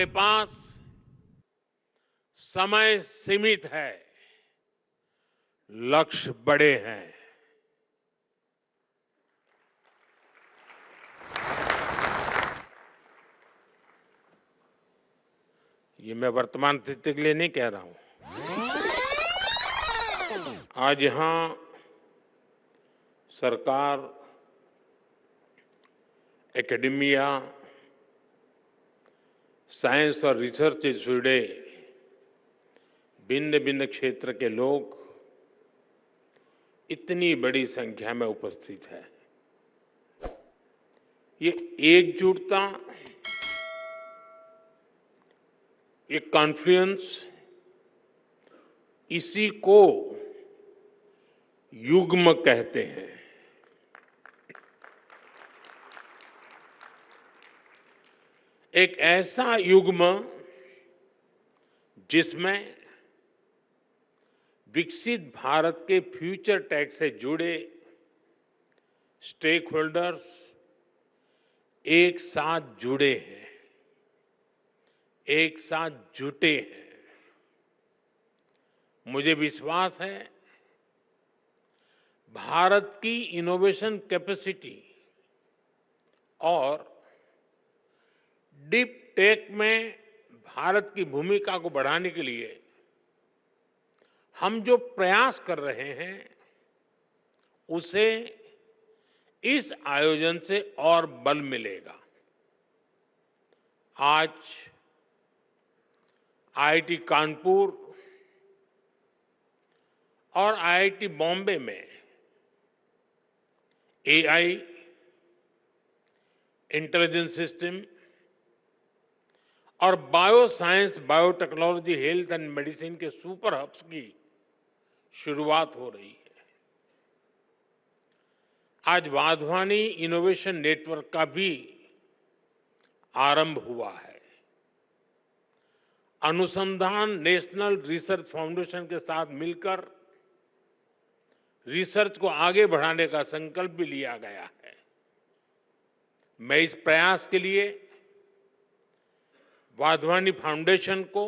हमारे पास समय सीमित है, लक्ष्य बड़े हैं। ये मैं वर्तमान स्थिति के लिए नहीं कह रहा हूं। आज यहां सरकार, एकेडमिया, साइंस और रिसर्च से जुड़े भिन्न भिन्न क्षेत्र के लोग इतनी बड़ी संख्या में उपस्थित है। ये एकजुटता, ये कॉन्फ्लुएंस, इसी को युग्म कहते हैं। एक ऐसा युग्म जिसमें विकसित भारत के फ्यूचर टेक से जुड़े स्टेक होल्डर्स एक साथ जुड़े हैं, एक साथ जुटे हैं। मुझे विश्वास है भारत की इनोवेशन कैपेसिटी और डीप टेक में भारत की भूमिका को बढ़ाने के लिए हम जो प्रयास कर रहे हैं उसे इस आयोजन से और बल मिलेगा। आज आईआईटी कानपुर और आईआईटी बॉम्बे में एआई, इंटेलिजेंस सिस्टम और bio science, biotechnology, health and medicine के सुपर हब्स की शुरुआत हो रही है। आज वाधवानी इनोवेशन नेटवर्क का भी आरंभ हुआ है। अनुसंधान नेशनल रिसर्च फाउंडेशन के साथ मिलकर रिसर्च को आगे बढ़ाने का संकल्प भी लिया गया है। मैं इस प्रयास के लिए वाधवानी फाउंडेशन को,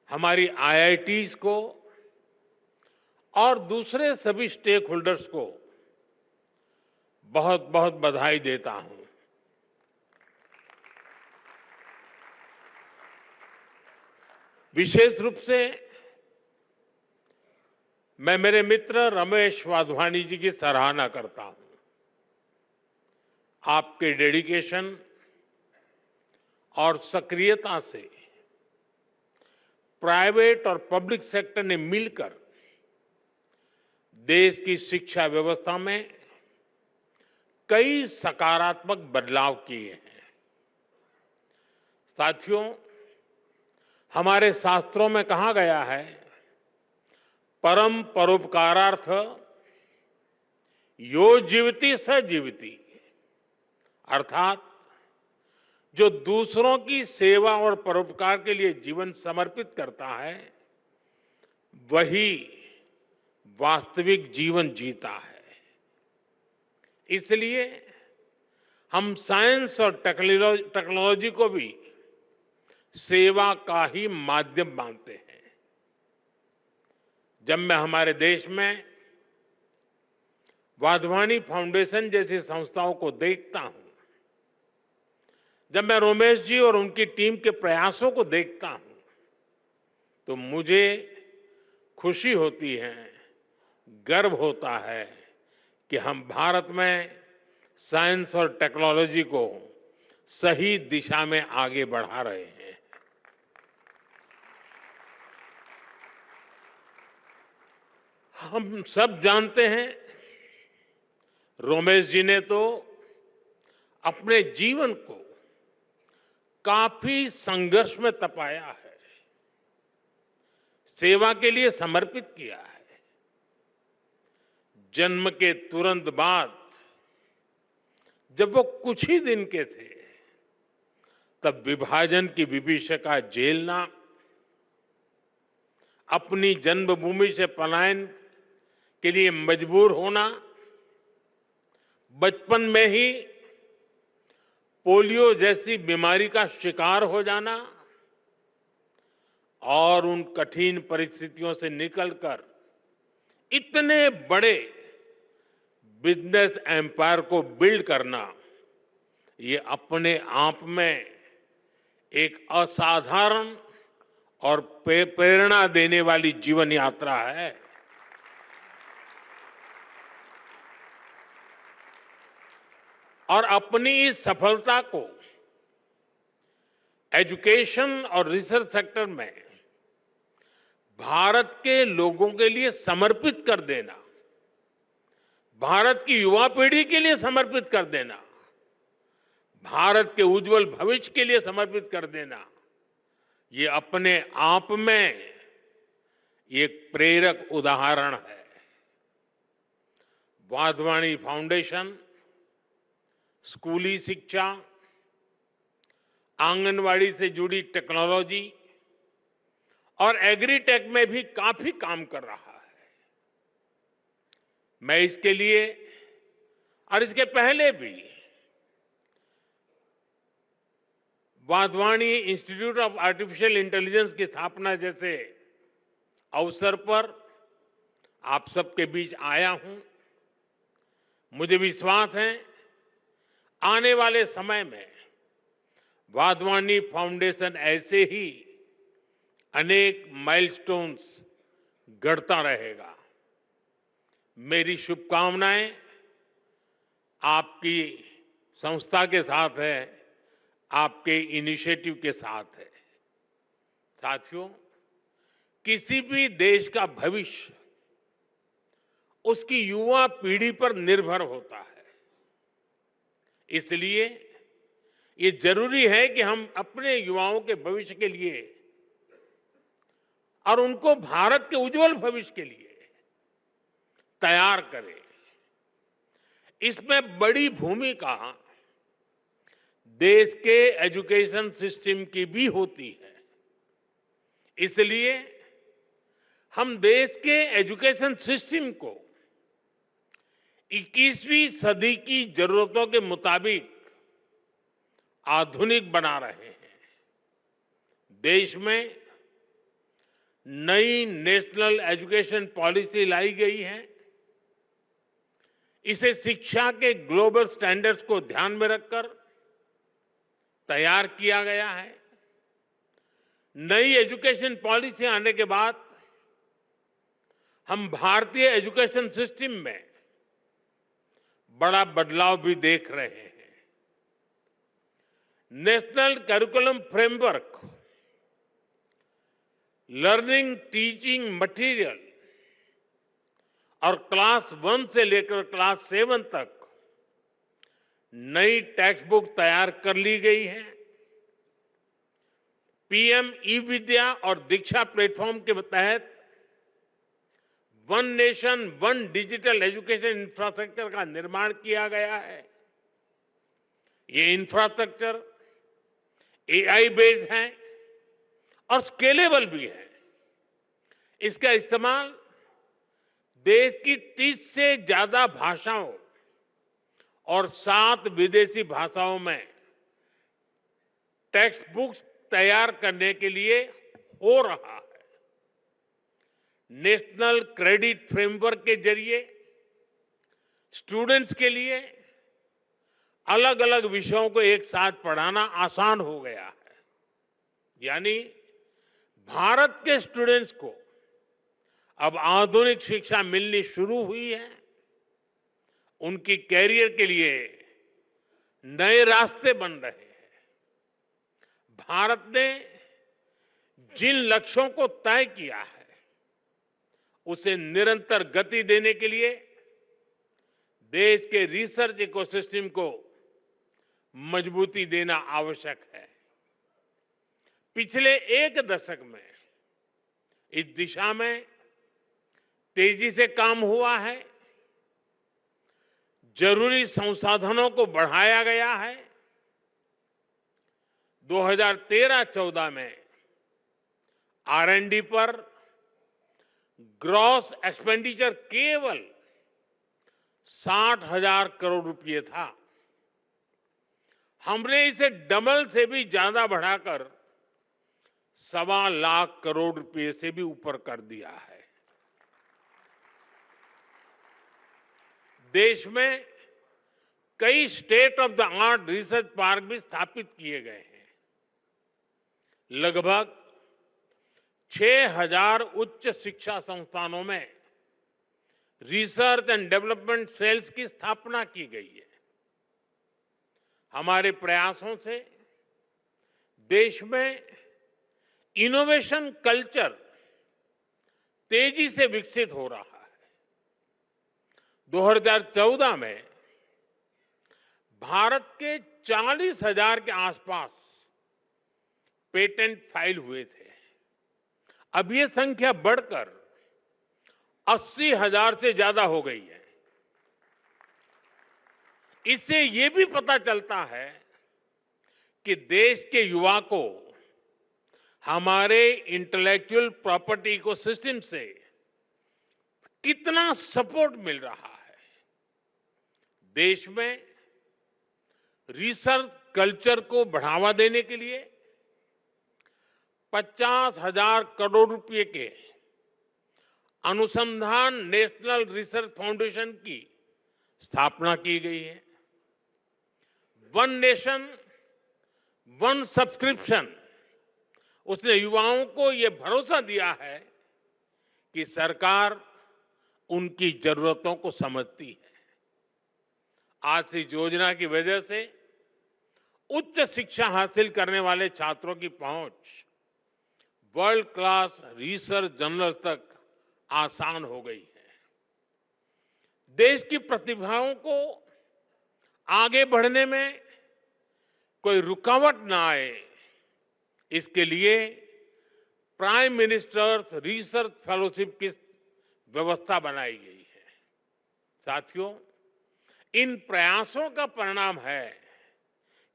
हमारी आईआईटीज को और दूसरे सभी स्टेक होल्डर्स को बहुत बहुत बधाई देता हूं। विशेष रूप से मैं मेरे मित्र रमेश वाधवानी जी की सराहना करता हूं। आपके डेडिकेशन और सक्रियता से प्राइवेट और पब्लिक सेक्टर ने मिलकर देश की शिक्षा व्यवस्था में कई सकारात्मक बदलाव किए हैं। साथियों, हमारे शास्त्रों में कहा गया है, परम परोपकारार्थ यो जीवति स जीवति, अर्थात जो दूसरों की सेवा और परोपकार के लिए जीवन समर्पित करता है वही वास्तविक जीवन जीता है। इसलिए हम साइंस और टेक्नोलॉजी को भी सेवा का ही माध्यम मानते हैं। जब मैं हमारे देश में वाधवानी फाउंडेशन जैसी संस्थाओं को देखता हूं, जब मैं रमेश जी और उनकी टीम के प्रयासों को देखता हूं, तो मुझे खुशी होती है, गर्व होता है कि हम भारत में साइंस और टेक्नोलॉजी को सही दिशा में आगे बढ़ा रहे हैं। हम सब जानते हैं, रमेश जी ने तो अपने जीवन को काफी संघर्ष में तपाया है, सेवा के लिए समर्पित किया है। जन्म के तुरंत बाद जब वो कुछ ही दिन के थे, तब विभाजन की विभीषिका झेलना, अपनी जन्मभूमि से पलायन के लिए मजबूर होना, बचपन में ही पोलियो जैसी बीमारी का शिकार हो जाना और उन कठिन परिस्थितियों से निकलकर इतने बड़े बिजनेस एम्पायर को बिल्ड करना, ये अपने आप में एक असाधारण और प्रेरणा देने वाली जीवन यात्रा है। और अपनी इस सफलता को एजुकेशन और रिसर्च सेक्टर में भारत के लोगों के लिए समर्पित कर देना, भारत की युवा पीढ़ी के लिए समर्पित कर देना, भारत के उज्जवल भविष्य के लिए समर्पित कर देना, ये अपने आप में एक प्रेरक उदाहरण है। वाधवानी फाउंडेशन स्कूली शिक्षा, आंगनवाड़ी से जुड़ी टेक्नोलॉजी और एग्रीटेक में भी काफी काम कर रहा है। मैं इसके लिए और इसके पहले भी Wadhwani institute of artificial intelligence की स्थापना जैसे अवसर पर आप सबके बीच आया हूं। मुझे विश्वास है आने वाले समय में वाधवानी फाउंडेशन ऐसे ही अनेक माइलस्टोन्स गढ़ता रहेगा। मेरी शुभकामनाएं आपकी संस्था के साथ है, आपके इनिशिएटिव के साथ है। साथियों, किसी भी देश का भविष्य उसकी युवा पीढ़ी पर निर्भर होता है। इसलिए ये जरूरी है कि हम अपने युवाओं के भविष्य के लिए और उनको भारत के उज्जवल भविष्य के लिए तैयार करें। इसमें बड़ी भूमिका देश के एजुकेशन सिस्टम की भी होती है। इसलिए हम देश के एजुकेशन सिस्टम को 21वीं सदी की जरूरतों के मुताबिक आधुनिक बना रहे हैं। देश में नई नेशनल एजुकेशन पॉलिसी लाई गई है। इसे शिक्षा के ग्लोबल स्टैंडर्ड्स को ध्यान में रखकर तैयार किया गया है। नई एजुकेशन पॉलिसी आने के बाद हम भारतीय एजुकेशन सिस्टम में बड़ा बदलाव भी देख रहे हैं। National curriculum framework, learning teaching material और क्लास 1 से लेकर क्लास 7 तक नई टेक्स्ट बुक तैयार कर ली गई है। पीएम ई विद्या और दीक्षा प्लेटफॉर्म के तहत one nation one digital education infrastructure का निर्माण किया गया है। ये इंफ्रास्ट्रक्चर एआई बेस्ड है और स्केलेबल भी है। इसका इस्तेमाल देश की 30 से ज्यादा भाषाओं और 7 विदेशी भाषाओं में टेक्स्ट बुक्स तैयार करने के लिए हो रहा है। नेशनल क्रेडिट फ्रेमवर्क के जरिए स्टूडेंट्स के लिए अलग अलग विषयों को एक साथ पढ़ाना आसान हो गया है। यानी भारत के स्टूडेंट्स को अब आधुनिक शिक्षा मिलनी शुरू हुई है। उनकी कैरियर के लिए नए रास्ते बन रहे हैं। भारत ने जिन लक्ष्यों को तय किया है उसे निरंतर गति देने के लिए देश के रिसर्च इकोसिस्टम को मजबूती देना आवश्यक है। पिछले 1 दशक में इस दिशा में तेजी से काम हुआ है। जरूरी संसाधनों को बढ़ाया गया है। 2013-14 में R&D पर ग्रॉस एक्सपेंडिचर केवल 60,000 करोड़ रुपए था। हमने इसे डबल से भी ज्यादा बढ़ाकर 1.25 करोड़ रुपए से भी ऊपर कर दिया है। देश में कई state of the art research park भी स्थापित किए गए हैं। लगभग 6,000 उच्च शिक्षा संस्थानों में रिसर्च एंड डेवलपमेंट सेल्स की स्थापना की गई है। हमारे प्रयासों से देश में इनोवेशन कल्चर तेजी से विकसित हो रहा है। 2014 में भारत के 40,000 के आसपास पेटेंट फाइल हुए थे। अब ये संख्या बढ़कर 80,000 से ज्यादा हो गई है। इससे ये भी पता चलता है कि देश के युवा को हमारे इंटेलेक्चुअल प्रॉपर्टी इकोसिस्टम से कितना सपोर्ट मिल रहा है। देश में रिसर्च कल्चर को बढ़ावा देने के लिए 50,000 करोड़ रुपए के अनुसंधान नेशनल रिसर्च फाउंडेशन की स्थापना की गई है। वन नेशन वन सब्सक्रिप्शन उसने युवाओं को यह भरोसा दिया है कि सरकार उनकी जरूरतों को समझती है। आज से इस योजना की वजह से उच्च शिक्षा हासिल करने वाले छात्रों की पहुंच वर्ल्ड क्लास रिसर्च जर्नल तक आसान हो गई है। देश की प्रतिभाओं को आगे बढ़ने में कोई रुकावट ना आए, इसके लिए प्राइम मिनिस्टर्स रिसर्च फेलोशिप की व्यवस्था बनाई गई है। साथियों, इन प्रयासों का परिणाम है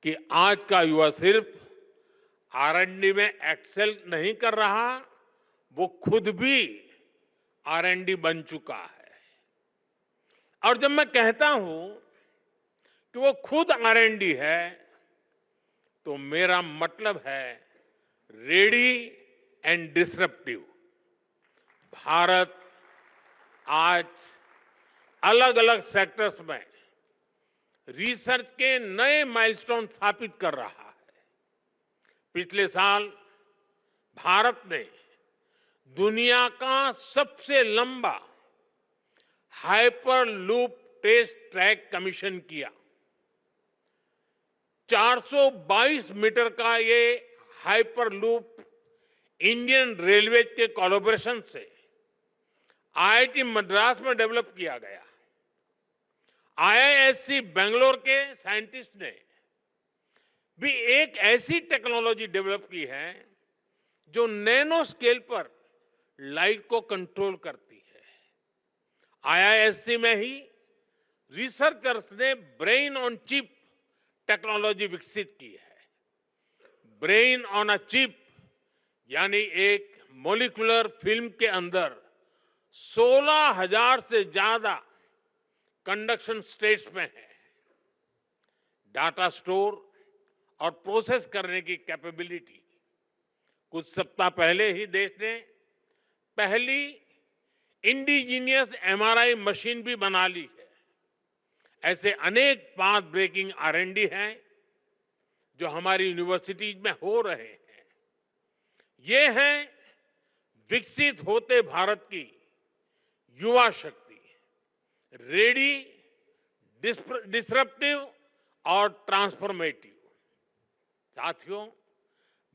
कि आज का युवा सिर्फ R&D में एक्सेल नहीं कर रहा, वो खुद भी R&D बन चुका है। और जब मैं कहता हूं कि वो खुद R&D है, तो मेरा मतलब है रेडी एंड डिसरप्टिव। भारत आज अलग अलग सेक्टर्स में रिसर्च के नए माइलस्टोन स्थापित कर रहा है। पिछले साल भारत ने दुनिया का सबसे लंबा हाइपरलूप टेस्ट ट्रैक कमीशन किया। 422 मीटर का ये हाइपरलूप इंडियन रेलवे के कोलैबोरेशन से IIT मद्रास में डेवलप किया गया। IISc बेंगलोर के साइंटिस्ट ने भी एक ऐसी टेक्नोलॉजी डेवलप की है जो नैनो स्केल पर लाइट को कंट्रोल करती है। IISc में ही रिसर्चर्स ने ब्रेन ऑन चिप टेक्नोलॉजी विकसित की है। ब्रेन ऑन अ चिप यानी एक मॉलिक्यूलर फिल्म के अंदर 16,000 से ज्यादा कंडक्शन स्टेट्स में है। डाटा स्टोर और प्रोसेस करने की कैपेबिलिटी। कुछ सप्ताह पहले ही देश ने पहली इंडिजीनियस MRI मशीन भी बना ली है। ऐसे अनेक पाथ ब्रेकिंग R&D हैं जो हमारी यूनिवर्सिटीज में हो रहे हैं। ये है विकसित होते भारत की युवा शक्ति, रेडी, डिसरप्टिव और ट्रांसफॉर्मेटिव। साथियों,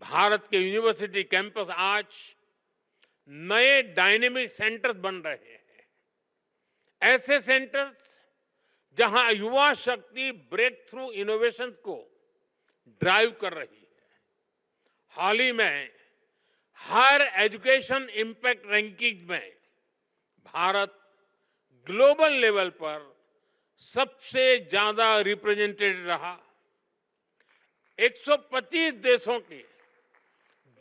भारत के यूनिवर्सिटी कैंपस आज नए डायनेमिक सेंटर्स बन रहे हैं। ऐसे सेंटर्स जहां युवा शक्ति ब्रेक थ्रू इनोवेशन को ड्राइव कर रही है। हाल ही में हायर एजुकेशन इंपैक्ट रैंकिंग में भारत ग्लोबल लेवल पर सबसे ज्यादा रिप्रेजेंटेड रहा। 125 देशों के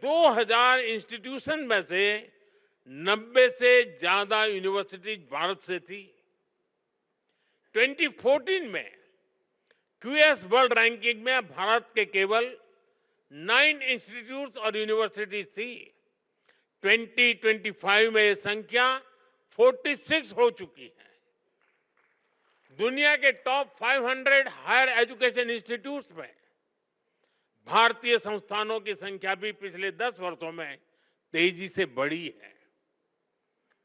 2000 इंस्टीट्यूशन में से 90 से ज्यादा यूनिवर्सिटी भारत से थी। 2014 में क्यूएस वर्ल्ड रैंकिंग में भारत के केवल 9 इंस्टीट्यूट्स और यूनिवर्सिटीज थी। 2025 में ये संख्या 46 हो चुकी है। दुनिया के टॉप 500 हायर एजुकेशन इंस्टीट्यूट्स में भारतीय संस्थानों की संख्या भी पिछले 10 वर्षों में तेजी से बढ़ी है।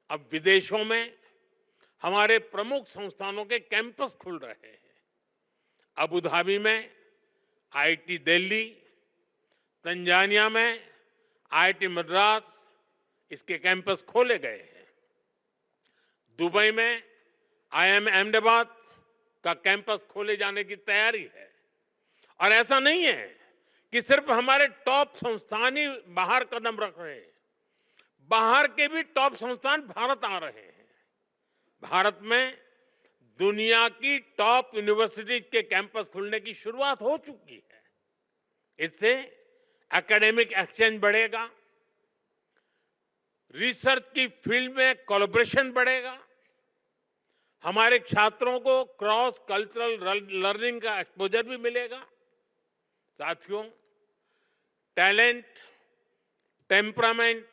अब विदेशों में हमारे प्रमुख संस्थानों के कैंपस खुल रहे हैं। अबू धाबी में आईआईटी दिल्ली, तंजानिया में आईआईटी मद्रास, इसके कैंपस खोले गए हैं। दुबई में आईआईएम अहमदाबाद का कैंपस खोले जाने की तैयारी है। और ऐसा नहीं है कि सिर्फ हमारे टॉप संस्थान ही बाहर कदम रख रहे हैं, बाहर के भी टॉप संस्थान भारत आ रहे हैं। भारत में दुनिया की टॉप यूनिवर्सिटीज के कैंपस खुलने की शुरुआत हो चुकी है। इससे एकेडमिक एक्सचेंज बढ़ेगा, रिसर्च की फील्ड में कोलैबोरेशन बढ़ेगा, हमारे छात्रों को क्रॉस कल्चरल लर्निंग का एक्सपोजर भी मिलेगा। साथियों, टैलेंट, टेम्परामेंट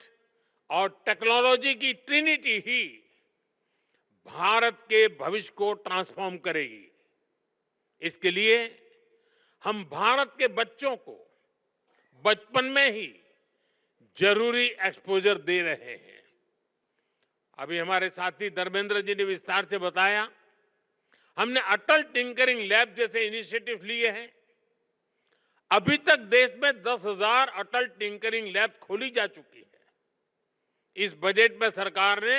और टेक्नोलॉजी की ट्रिनिटी ही भारत के भविष्य को ट्रांसफॉर्म करेगी। इसके लिए हम भारत के बच्चों को बचपन में ही जरूरी एक्सपोजर दे रहे हैं। अभी हमारे साथी धर्मेंद्र जी ने विस्तार से बताया, हमने अटल टिंकरिंग लैब जैसे इनिशिएटिव लिए हैं। अभी तक देश में 10,000 अटल टिंकरिंग लैब खोली जा चुकी है। इस बजट में सरकार ने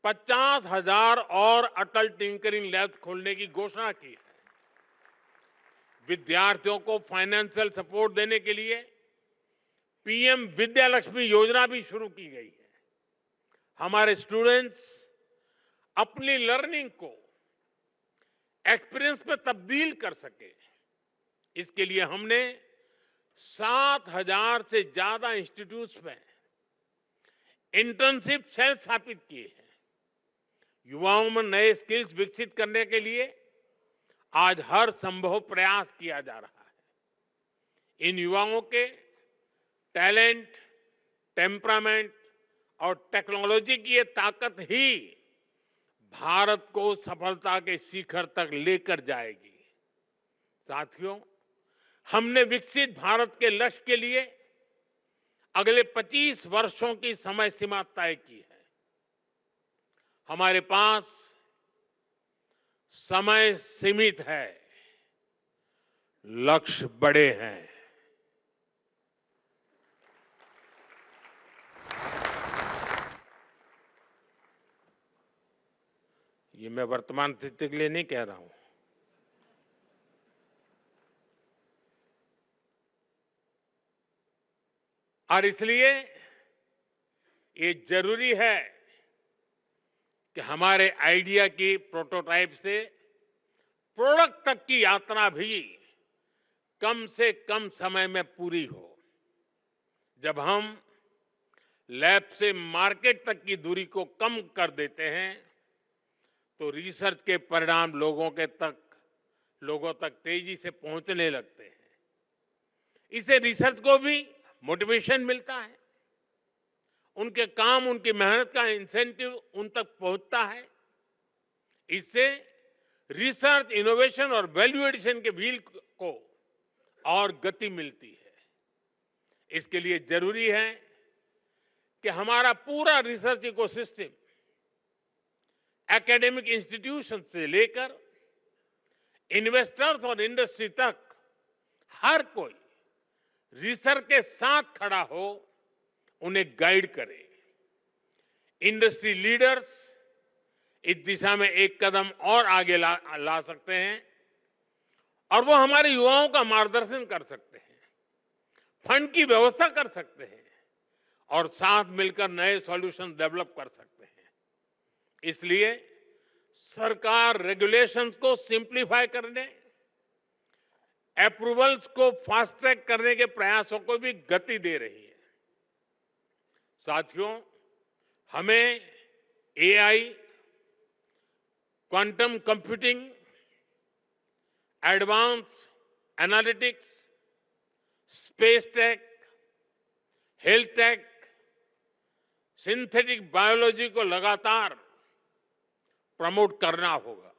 50,000 और अटल टिंकरिंग लैब खोलने की घोषणा की है। विद्यार्थियों को फाइनेंशियल सपोर्ट देने के लिए पीएम विद्यालक्ष्मी योजना भी शुरू की गई है। हमारे स्टूडेंट्स अपनी लर्निंग को एक्सपीरियंस में तब्दील कर सके, इसके लिए हमने 7,000 से ज्यादा इंस्टीट्यूट्स में इंटर्नशिप सेल स्थापित किए हैं। युवाओं में नए स्किल्स विकसित करने के लिए आज हर संभव प्रयास किया जा रहा है। इन युवाओं के टैलेंट, टेम्परामेंट और टेक्नोलॉजी की ये ताकत ही भारत को सफलता के शिखर तक लेकर जाएगी। साथियों, हमने विकसित भारत के लक्ष्य के लिए अगले 25 वर्षों की समय सीमा तय की है। हमारे पास समय सीमित है, लक्ष्य बड़े हैं। ये मैं वर्तमान स्थिति के लिए नहीं कह रहा हूं। और इसलिए ये जरूरी है कि हमारे आइडिया की प्रोटोटाइप से प्रोडक्ट तक की यात्रा भी कम से कम समय में पूरी हो। जब हम लैब से मार्केट तक की दूरी को कम कर देते हैं तो रिसर्च के परिणाम लोगों तक तेजी से पहुंचने लगते हैं। इससे रिसर्च को भी मोटिवेशन मिलता है, उनके काम, उनकी मेहनत का इंसेंटिव उन तक पहुंचता है। इससे रिसर्च, इनोवेशन और वैल्यू एडिशन के व्हील को और गति मिलती है। इसके लिए जरूरी है कि हमारा पूरा रिसर्च इकोसिस्टम एकेडमिक इंस्टीट्यूशन से लेकर इन्वेस्टर्स और इंडस्ट्री तक हर कोई रिसर्च के साथ खड़ा हो, उन्हें गाइड करे। इंडस्ट्री लीडर्स इस दिशा में एक कदम और आगे ला सकते हैं और वो हमारे युवाओं का मार्गदर्शन कर सकते हैं, फंड की व्यवस्था कर सकते हैं और साथ मिलकर नए सॉल्यूशन डेवलप कर सकते हैं। इसलिए सरकार रेगुलेशंस को सिंप्लीफाई करने, अप्रूवल्स को फास्ट ट्रैक करने के प्रयासों को भी गति दे रही है। साथियों, हमें AI, quantum computing, advance analytics, space tech, health take, synthetic biology को लगातार प्रमोट करना होगा।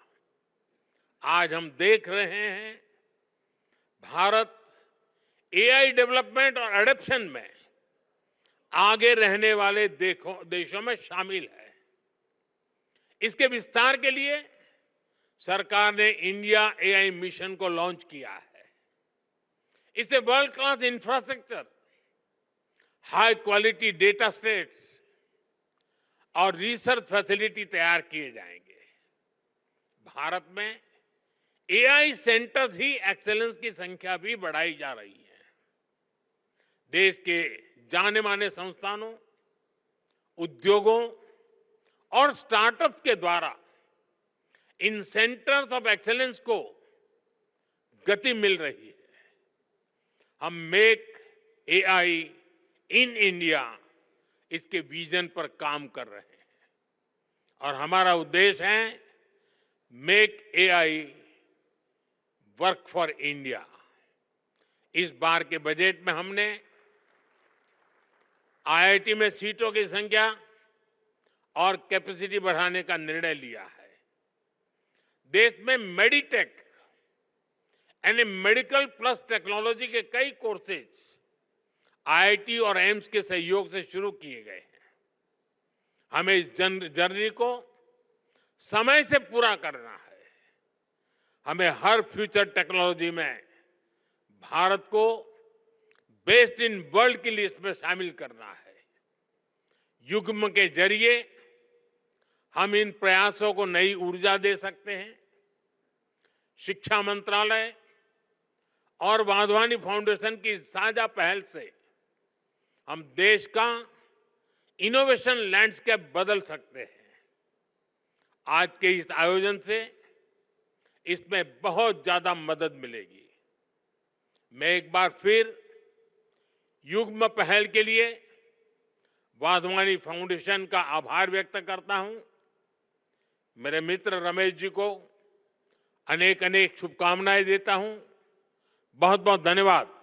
आज हम देख रहे हैं भारत एआई डेवलपमेंट और एडॉप्शन में आगे रहने वाले देशों में शामिल है। इसके विस्तार के लिए सरकार ने इंडिया एआई मिशन को लॉन्च किया है। इससे world class infrastructure, high quality data sets और रिसर्च फैसिलिटी तैयार किए जाएंगे। भारत में एआई सेंटर्स ही एक्सेलेंस की संख्या भी बढ़ाई जा रही है। देश के जाने माने संस्थानों, उद्योगों और स्टार्टअप के द्वारा इन सेंटर्स ऑफ एक्सेलेंस को गति मिल रही है। हम मेक एआई इन इंडिया इसके विजन पर काम कर रहे हैं और हमारा उद्देश्य है make AI work for India. इस बार के बजट में हमने आईआईटी में सीटों की संख्या और कैपेसिटी बढ़ाने का निर्णय लिया है। देश में मेडिटेक यानी मेडिकल प्लस टेक्नोलॉजी के कई कोर्सेज आईआईटी और एम्स के सहयोग से शुरू किए गए हैं। हमें इस जर्नी को समय से पूरा करना है। हमें हर फ्यूचर टेक्नोलॉजी में भारत को बेस्ट इन वर्ल्ड की लिस्ट में शामिल करना है। युग्म के जरिए हम इन प्रयासों को नई ऊर्जा दे सकते हैं। शिक्षा मंत्रालय और वाधवानी फाउंडेशन की साझा पहल से हम देश का इनोवेशन लैंडस्केप बदल सकते हैं। आज के इस आयोजन से इसमें बहुत ज्यादा मदद मिलेगी। मैं एक बार फिर युग्म पहल के लिए वाधवानी फाउंडेशन का आभार व्यक्त करता हूं। मेरे मित्र रमेश जी को अनेक अनेक शुभकामनाएं देता हूं। बहुत बहुत धन्यवाद।